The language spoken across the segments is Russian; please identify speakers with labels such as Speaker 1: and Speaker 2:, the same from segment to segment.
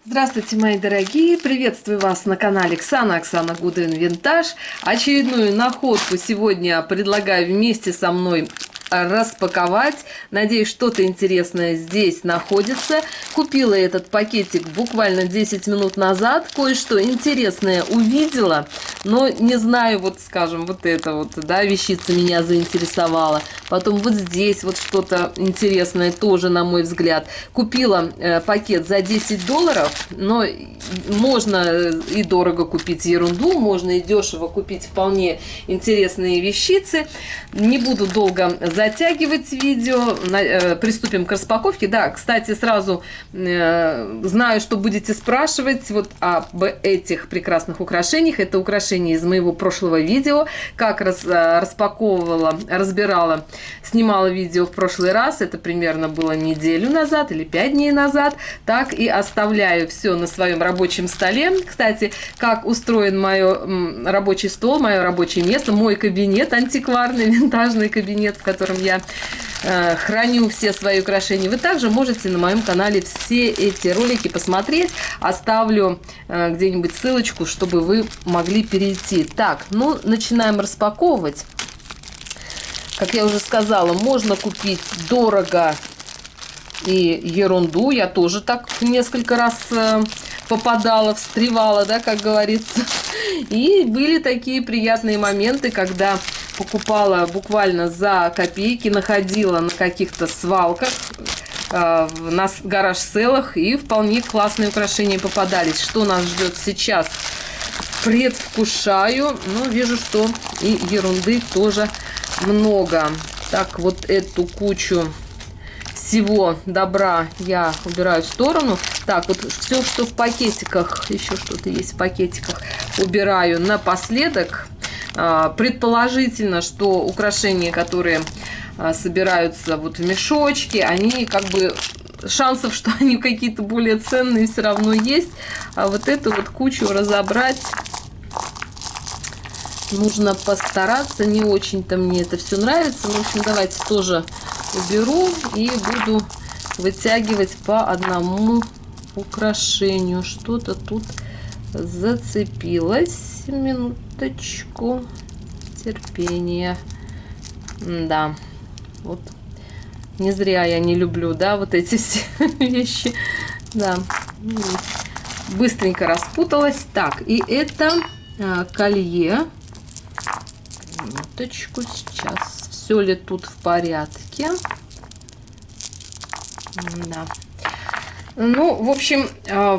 Speaker 1: Здравствуйте, мои дорогие! Приветствую вас на канале Оксана Гудвин Винтаж. Очередную находку сегодня предлагаю вместе со мной распаковать. Надеюсь, что-то интересное здесь находится. Купила этот пакетик буквально 10 минут назад. Кое-что интересное увидела, но не знаю, вот скажем, вот это вот, да, вещица меня заинтересовала. Потом вот здесь вот что-то интересное тоже, на мой взгляд. Купила пакет за $10, но можно и дорого купить ерунду, можно и дешево купить вполне интересные вещицы. Не буду долго затягивать видео, приступим к распаковке. Да, кстати, сразу знаю, что будете спрашивать вот об этих прекрасных украшениях. Это украшения из моего прошлого видео, как распаковывала, разбирала, снимала видео в прошлый раз. Это примерно было неделю назад или 5 дней назад. Так и оставляю все на своем рабочем столе. Кстати, как устроен мой рабочий стол, мое рабочее место, мой кабинет, антикварный, винтажный кабинет, в котором я храню все свои украшения. Вы также можете на моем канале все эти ролики посмотреть. Оставлю где-нибудь ссылочку, чтобы вы могли перейти. Так, ну, начинаем распаковывать. Как я уже сказала, можно купить дорого и ерунду. Я тоже так несколько раз попадала, встревала, да, как говорится. И были такие приятные моменты, когда покупала буквально за копейки, находила на каких-то свалках, на гараж-селах, и вполне классные украшения попадались. Что нас ждет сейчас? Предвкушаю, но вижу, что и ерунды тоже много. Так, вот эту кучу всего добра я убираю в сторону. Так, вот все, что в пакетиках, еще что-то есть в пакетиках, убираю напоследок. Предположительно, что украшения, которые собираются вот в мешочки, они как бы шансов, что они какие-то более ценные, все равно есть. А вот эту вот кучу разобрать нужно постараться. Не очень-то мне это все нравится. Ну, в общем, давайте тоже уберу и буду вытягивать по одному украшению. Что-то тут зацепилось. Минуточку терпения. Да, вот не зря я не люблю, да, вот эти все вещи. Да, быстренько распуталась. Так, и это колье. Минуточку, сейчас. Все ли тут в порядке? Да. Ну, в общем,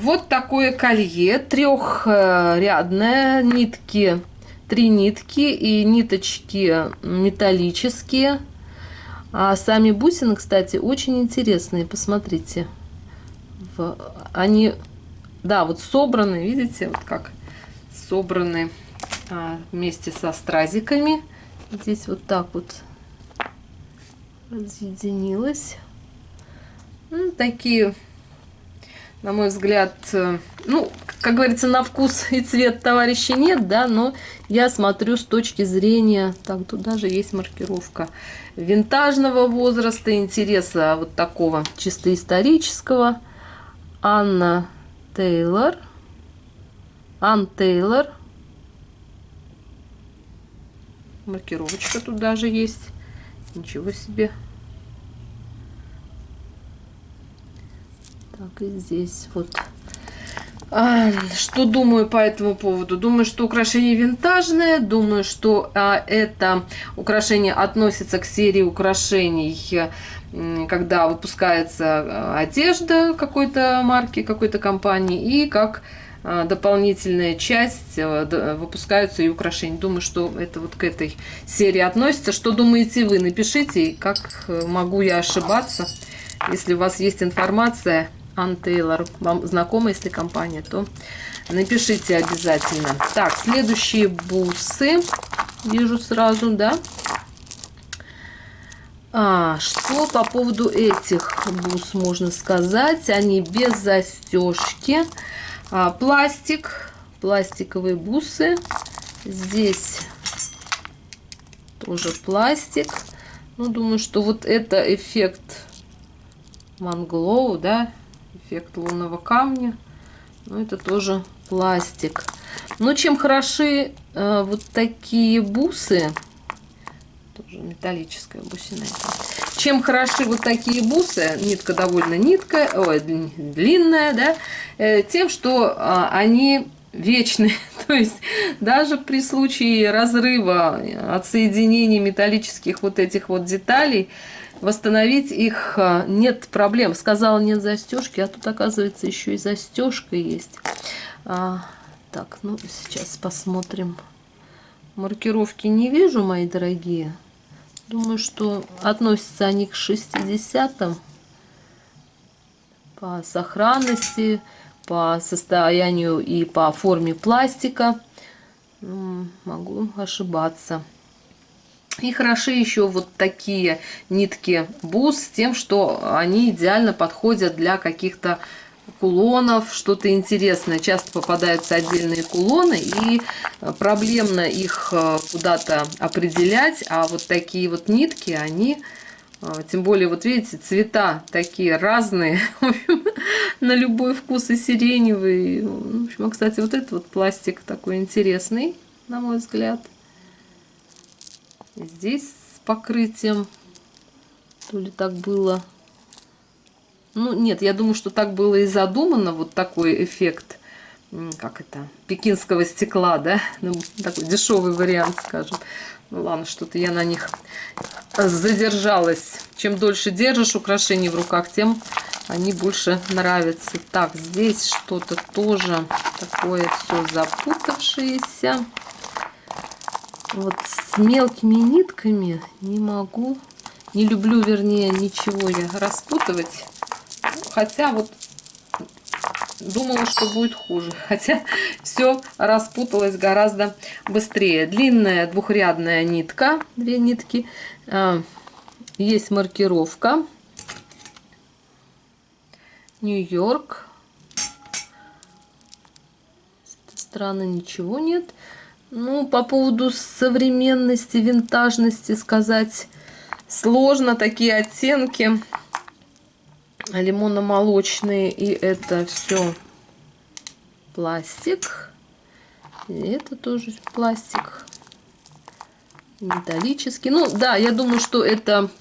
Speaker 1: вот такое колье, трехрядное, нитки, 3 нитки и ниточки металлические. А сами бусины, кстати, очень интересные, посмотрите. Они, да, вот собраны, видите, вот как собраны вместе со стразиками. Здесь вот так вот разъединилось. Ну, такие, на мой взгляд, ну, как говорится, на вкус и цвет товарища нет, да, но я смотрю с точки зрения, так, тут даже есть маркировка, винтажного возраста, интереса вот такого чисто исторического. Анн Тейлор. Маркировочка тут даже есть. Ничего себе. Так, и здесь вот. Что думаю по этому поводу? Думаю, что украшение винтажное. Думаю, что это украшение относится к серии украшений, когда выпускается одежда какой-то марки, какой-то компании, и как дополнительная часть выпускаются и украшения. Думаю, что это вот к этой серии относится. Что думаете вы? Напишите, как могу я ошибаться. Если у вас есть информация, Анн Тейлор, вам знакома, если компания, то напишите обязательно. Так, следующие бусы. Вижу сразу, да. Что по поводу этих бус можно сказать? Они без застежки. Пластиковые бусы. Здесь тоже пластик. Ну, думаю, что вот это эффект Манглоу, да, эффект лунного камня. Ну, это тоже пластик. Но чем хороши вот такие бусы, тоже металлическая бусина. Чем хороши вот такие бусы, нитка довольно длинная, да, тем, что они вечные. То есть даже при случае разрыва, отсоединения металлических вот этих вот деталей, восстановить их нет проблем. Сказала, нет застежки, а тут, оказывается, еще и застежка есть. Так, ну сейчас посмотрим. Маркировки не вижу, мои дорогие. Думаю, что относятся они к 60-м по сохранности, по состоянию и по форме пластика. Могу ошибаться. И хороши еще вот такие нитки бус тем, что они идеально подходят для каких-то кулонов, что-то интересное. Часто попадаются отдельные кулоны, и проблемно их куда-то определять. А вот такие вот нитки, они, тем более, вот видите, цвета такие разные, на любой вкус, и сиреневый. В общем, кстати, вот этот вот пластик такой интересный, на мой взгляд. Здесь с покрытием, то ли так было. Ну, нет, я думаю, что так было и задумано, вот такой эффект, как это, пекинского стекла, да, ну, такой дешевый вариант, скажем. Ну, ладно, что-то я на них задержалась. Чем дольше держишь украшения в руках, тем они больше нравятся. Так, здесь что-то тоже такое все запутавшееся. Вот с мелкими нитками не могу, не люблю, вернее, ничего я распутывать. Хотя вот думала, что будет хуже. Хотя все распуталось гораздо быстрее. Длинная двухрядная нитка, две нитки. Есть маркировка. Нью-Йорк. С этой стороны ничего нет. Ну, по поводу современности, винтажности сказать сложно. Такие оттенки лимонно-молочные, и это все пластик. И это тоже пластик металлический. Ну, да, я думаю, что это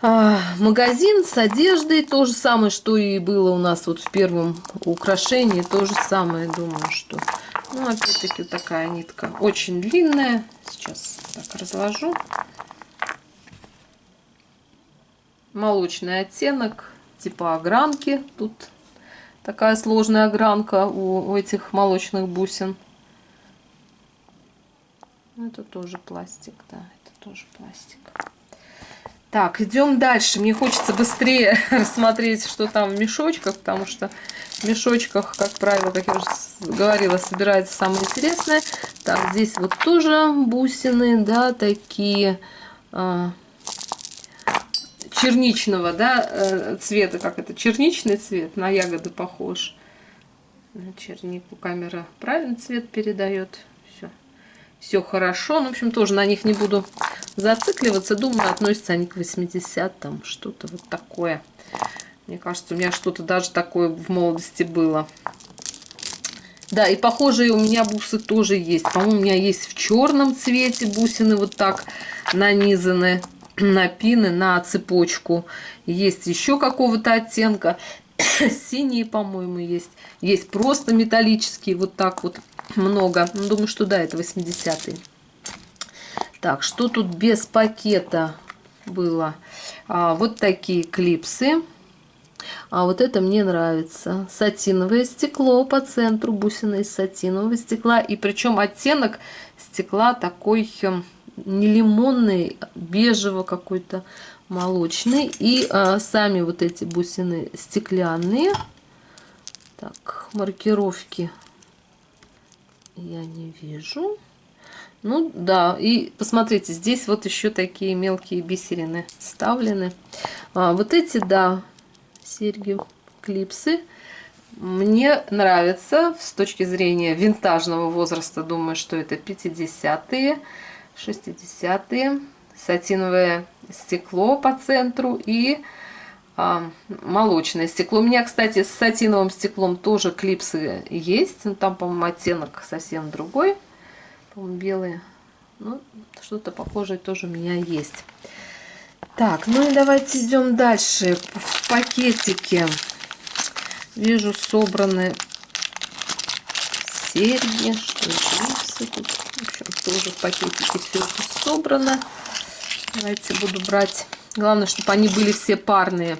Speaker 1: магазин с одеждой. То же самое, что и было у нас вот в первом украшении. То же самое, думаю, что... Ну, опять-таки, вот такая нитка. Очень длинная. Сейчас так разложу. Молочный оттенок, типа огранки. Тут такая сложная огранка у этих молочных бусин. Это тоже пластик, да, это тоже пластик. Так, идем дальше. Мне хочется быстрее рассмотреть, что там в мешочках, потому что в мешочках, как правило, как я уже говорила, собирается самое интересное. Так, здесь вот тоже бусины, да, такие черничного, да, цвета, как это, черничный цвет, на ягоды похож. На чернику камера правильный цвет передает. Все хорошо. Ну, в общем, тоже на них не буду зацикливаться. Думаю, относятся они к 80-м. Что-то вот такое. Мне кажется, у меня что-то даже такое в молодости было. Да, и похожие у меня бусы тоже есть. По-моему, у меня есть в черном цвете бусины вот так нанизаны на пины, на цепочку. Есть еще какого-то оттенка. Синие, по-моему, есть. Есть просто металлические, вот так вот много. Думаю, что да, это 80-е. Так, что тут без пакета было? Вот такие клипсы. А вот это мне нравится. Сатиновое стекло по центру, бусины из сатинового стекла. И причем оттенок стекла такой не лимонный, бежево какой-то, молочный. И сами вот эти бусины стеклянные. Так, маркировки я не вижу. Ну да, и посмотрите, здесь вот еще такие мелкие бисерины вставлены. Вот эти, да, серьги, клипсы мне нравятся с точки зрения винтажного возраста. Думаю, что это 50-е, 60-е. Сатиновое стекло по центру и молочное стекло. У меня, кстати, с сатиновым стеклом тоже клипсы есть. Но там, по-моему, оттенок совсем другой. По-моему, белые. Ну, что-то похожее тоже у меня есть. Так, ну и давайте идем дальше. В пакетике вижу собраны серьги, что клипсы тут. В общем, тоже в пакетике все это собрано. Давайте буду брать. Главное, чтобы они были все парные.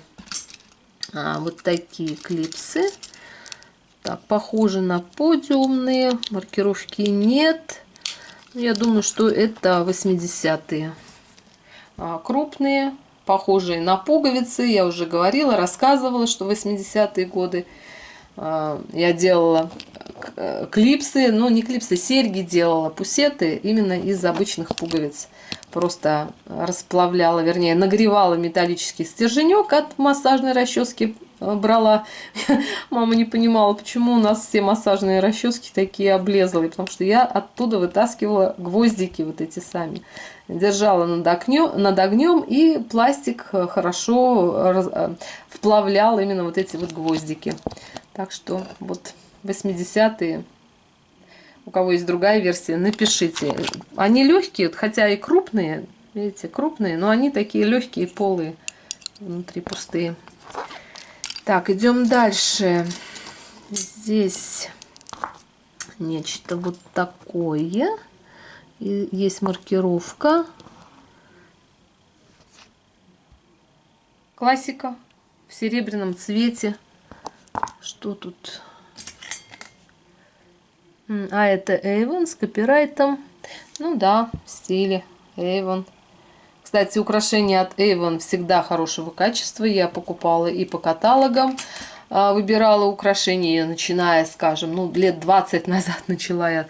Speaker 1: Вот такие клипсы. Так, похожи на подиумные. Маркировки нет. Я думаю, что это 80-е. Крупные, похожие на пуговицы. Я уже говорила, рассказывала, что в 80-е годы я делала клипсы. Ну, не клипсы, серьги делала, пусеты именно из обычных пуговиц. Просто расплавляла, вернее, нагревала металлический стерженек от массажной расчески. Брала. Мама не понимала, почему у нас все массажные расчески такие облезлые, потому что я оттуда вытаскивала гвоздики вот эти сами. Держала над огнем, и пластик хорошо вплавлял именно вот эти вот гвоздики. Так что вот 80-е. У кого есть другая версия, напишите. Они легкие, хотя и крупные, видите, крупные, но они такие легкие, полые, внутри пустые. Так, идем дальше. Здесь нечто вот такое. И есть маркировка. Классика в серебряном цвете. Что тут? Это Avon с копирайтом. Ну да, в стиле Avon. Кстати, украшения от Avon всегда хорошего качества. Я покупала и по каталогам. Выбирала украшения, начиная, скажем, ну, лет 20 назад начала я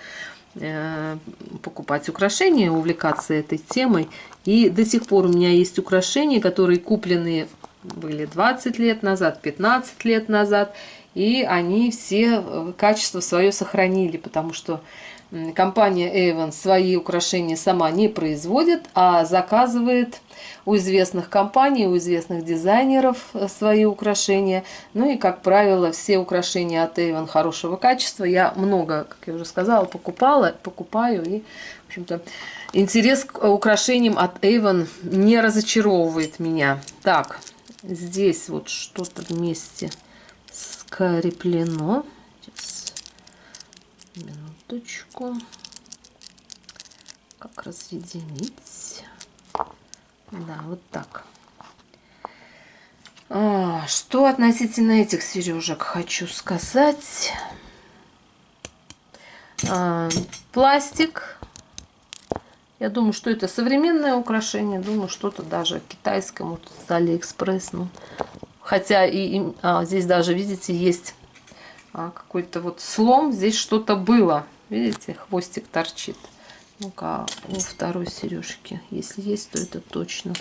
Speaker 1: покупать украшения, увлекаться этой темой. И до сих пор у меня есть украшения, которые куплены были 20 лет назад, 15 лет назад. И они все качество свое сохранили, потому что компания Avon свои украшения сама не производит, а заказывает у известных компаний, у известных дизайнеров свои украшения. Ну и, как правило, все украшения от Avon хорошего качества. Я много, как я уже сказала, покупаю. И, в общем-то, интерес к украшениям от Avon не разочаровывает меня. Так, здесь вот что-то вместе скреплено. Сейчас, минуточку. Как разъединить? Да, вот так. Что относительно этих сережек хочу сказать. Пластик. Я думаю, что это современное украшение. Думаю, что-то даже китайское, может, с Алиэкспресс. Ну, хотя здесь даже, видите, есть какой-то вот слом. Здесь что-то было. Видите, хвостик торчит. Ну-ка, у второй сережки, если есть, то это точно.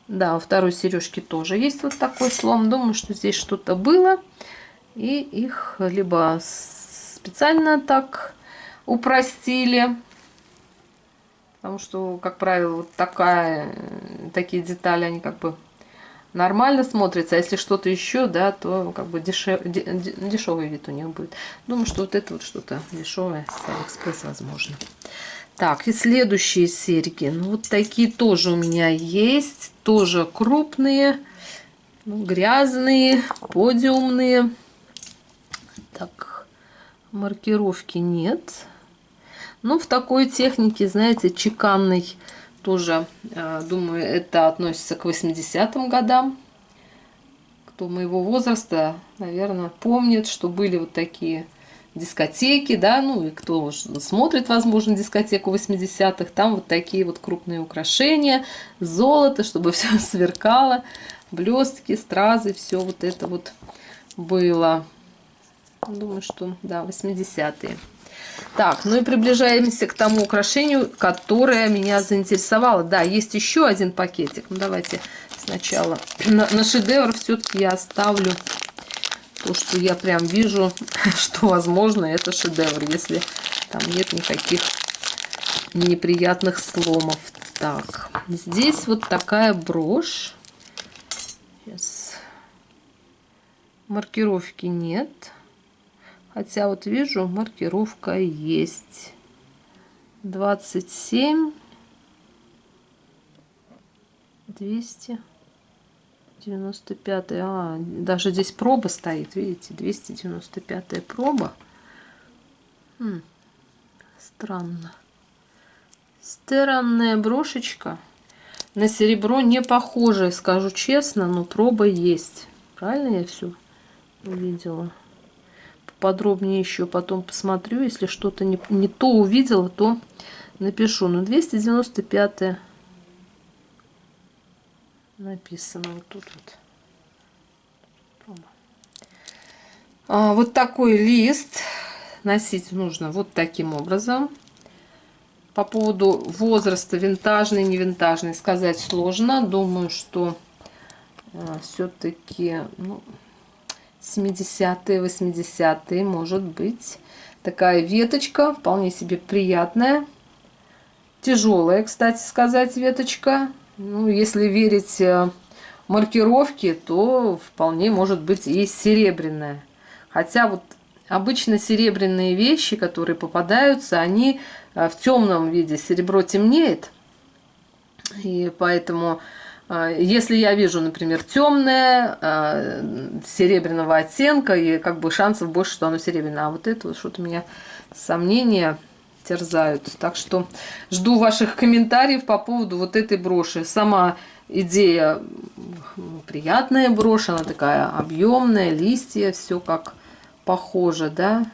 Speaker 1: Да, у второй сережки тоже есть вот такой слом. Думаю, что здесь что-то было. И их либо специально так упростили. Потому что, как правило, вот такие детали, они как бы нормально смотрятся. А если что-то еще, да, то как бы дешевый вид у них будет. Думаю, что вот это вот что-то дешевое с Алиэкспресс возможно. Так, и следующие серьги. Ну, вот такие тоже у меня есть. Тоже крупные, грязные, подиумные. Так, маркировки нет. Ну, в такой технике, знаете, чеканной тоже, думаю, это относится к 80-м годам. Кто моего возраста, наверное, помнит, что были вот такие дискотеки, да, ну и кто смотрит, возможно, дискотеку 80-х, там вот такие вот крупные украшения, золото, чтобы все сверкало, блестки, стразы, все вот это вот было. Думаю, что, да, 80-е. Так, ну и приближаемся к тому украшению, которое меня заинтересовало. Да, есть еще один пакетик. Ну, давайте сначала на шедевр все-таки я оставлю то, что я прям вижу, что, возможно, это шедевр, если там нет никаких неприятных сломов. Так, здесь вот такая брошь. Сейчас. Маркировки нет. Хотя вот вижу, маркировка есть. 27 295. Даже здесь проба стоит, видите, 295 проба. Странно. Странная брошечка. На серебро не похожая, скажу честно, но проба есть. Правильно я все увидела? Подробнее еще потом посмотрю. Если что-то не то увидела, то напишу. Но 295 написано вот тут вот. Вот такой лист носить нужно вот таким образом. По поводу возраста винтажный, не винтажный сказать сложно. Думаю, что все-таки 70-е, 80-е, может быть. Такая веточка, вполне себе приятная. Тяжелая, кстати сказать, веточка. Ну, если верить маркировке, то вполне может быть и серебряная. Хотя вот обычно серебряные вещи, которые попадаются, они в темном виде. Серебро темнеет. И поэтому, если я вижу, например, темное, серебряного оттенка, и как бы шансов больше, что оно серебряное. А вот это вот что-то меня сомнения терзают. Так что жду ваших комментариев по поводу вот этой броши. Сама идея приятная брошь, она такая объемная, листья, все как похоже, да,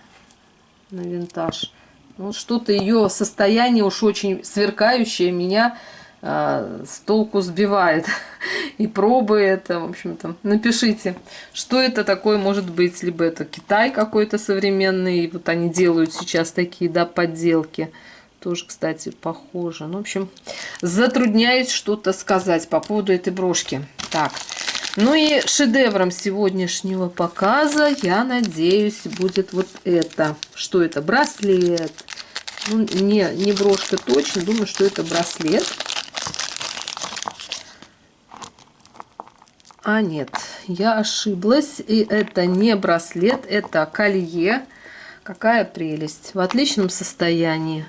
Speaker 1: на винтаж. Вот что-то ее состояние уж очень сверкающее меня с толку сбивает. И пробы это, в общем-то, напишите, что это такое может быть. Либо это Китай какой-то современный, вот они делают сейчас такие, да, подделки. Тоже, кстати, похоже. Ну, в общем, затрудняюсь что-то сказать по поводу этой брошки. Так, ну и шедевром сегодняшнего показа, я надеюсь, будет вот это. Что это? Браслет. Ну, не брошка точно, думаю, что это браслет. А нет, я ошиблась. И это не браслет, это колье. Какая прелесть. В отличном состоянии.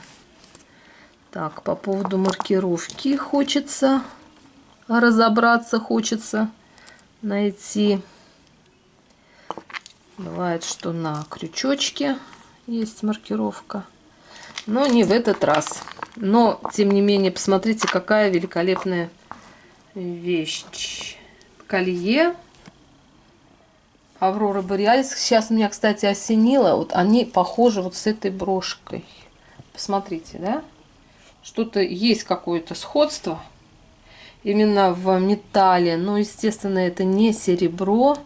Speaker 1: Так, по поводу маркировки хочется разобраться, хочется найти. Бывает, что на крючочке есть маркировка. Но не в этот раз. Но, тем не менее, посмотрите, какая великолепная вещь. Колье Аврора Бореалис. Сейчас меня, кстати, осенило. Вот они похожи вот с этой брошкой. Посмотрите, да? Что-то есть, какое-то сходство. Именно в металле. Но, естественно, это не серебро.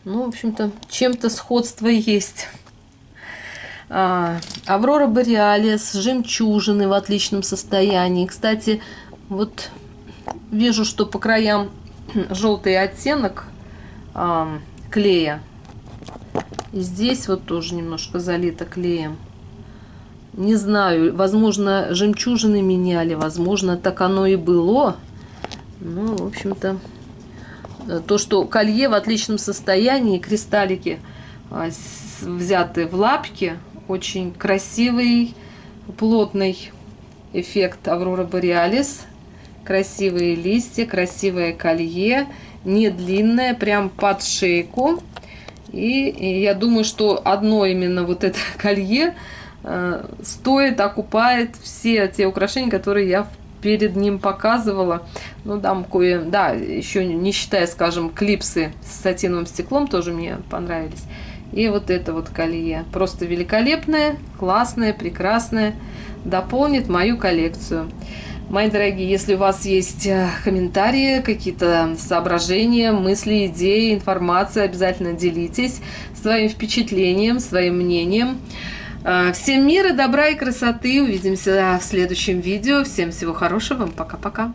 Speaker 1: Ну, в общем-то, чем-то сходство есть. Аврора Бореалис. Жемчужины в отличном состоянии. Кстати, вот вижу, что по краям желтый оттенок клея. И здесь вот тоже немножко залито клеем. Не знаю, возможно, жемчужины меняли, возможно, так оно и было. Ну, в общем-то, то, что колье в отличном состоянии, кристаллики взяты в лапки, очень красивый, плотный эффект Аврора Бореалис. Красивые листья, красивое колье, не длинное, прям под шейку. И я думаю, что одно именно вот это колье стоит, окупает все те украшения, которые я перед ним показывала. Ну, там да, еще не считая, скажем, клипсы с сатиновым стеклом, тоже мне понравились. И вот это вот колье. Просто великолепное, классное, прекрасное. Дополнит мою коллекцию. Мои дорогие, если у вас есть комментарии, какие-то соображения, мысли, идеи, информация, обязательно делитесь своим впечатлением, своим мнением. Всем мира, добра и красоты. Увидимся в следующем видео. Всем всего хорошего. Пока-пока.